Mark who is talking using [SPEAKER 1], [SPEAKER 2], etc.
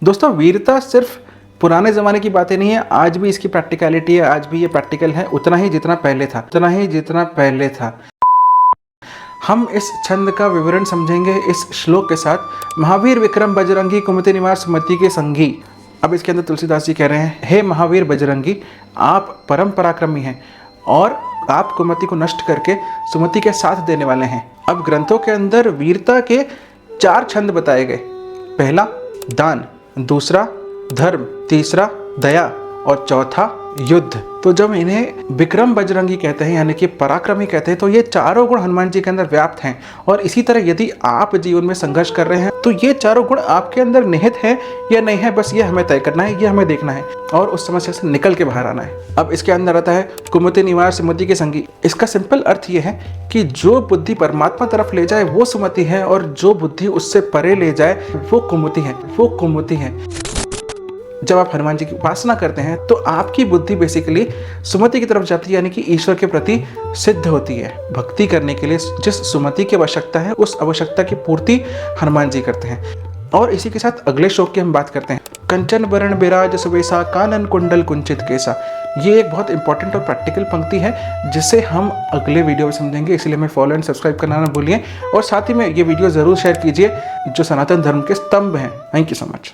[SPEAKER 1] दोस्तों वीरता सिर्फ पुराने ज़माने की बातें नहीं है, आज भी इसकी प्रैक्टिकलिटी है, आज भी ये प्रैक्टिकल है उतना ही जितना पहले था। हम इस छंद का विवरण समझेंगे इस श्लोक के साथ। महावीर विक्रम बजरंगी कुमति निवार सुमति के संगी। अब इसके अंदर तुलसीदास जी कह रहे हैं, हे महावीर बजरंगी, आप परम पराक्रमी हैं और आप कुमति को नष्ट करके सुमति के साथ देने वाले हैं। अब ग्रंथों के अंदर वीरता के 4 छंद बताए गए। पहला दान, दूसरा धर्म, तीसरा दया और चौथा युद्ध। तो जब इन्हें विक्रम बजरंगी कहते हैं यानी कि पराक्रमी कहते हैं, तो ये चारों गुण हनुमान जी के अंदर व्याप्त हैं। और इसी तरह यदि आप जीवन में संघर्ष कर रहे हैं तो ये चारों गुण आपके अंदर निहित है या नहीं है, बस ये हमें तय करना है, ये हमें देखना है और उस समस्या से निकल के बाहर आना है। अब इसके अंदर आता है कुमति निवार सुमति के संगी। इसका सिंपल अर्थ ये है कि जो बुद्धि परमात्मा तरफ ले जाए वो सुमति है और जो बुद्धि उससे परे ले जाए वो कुमति है। जब आप हनुमान जी की उपासना करते हैं तो आपकी बुद्धि बेसिकली सुमति की तरफ जाती है, यानी कि ईश्वर के प्रति सिद्ध होती है। भक्ति करने के लिए जिस सुमति की आवश्यकता है उस आवश्यकता की पूर्ति हनुमान जी करते हैं। और इसी के साथ अगले श्लोक की हम बात करते हैं। कंचन बरण बिराज सुवेसा कानन कुंडल कुंचित केसा। ये एक बहुत इंपॉर्टेंट और प्रैक्टिकल पंक्ति है जिसे हम अगले वीडियो में समझेंगे, इसलिए हमें फॉलो एंड सब्सक्राइब करना ना भूलिए और साथ ही में ये वीडियो ज़रूर शेयर कीजिए जो सनातन धर्म के स्तंभ हैं। Thank you so much.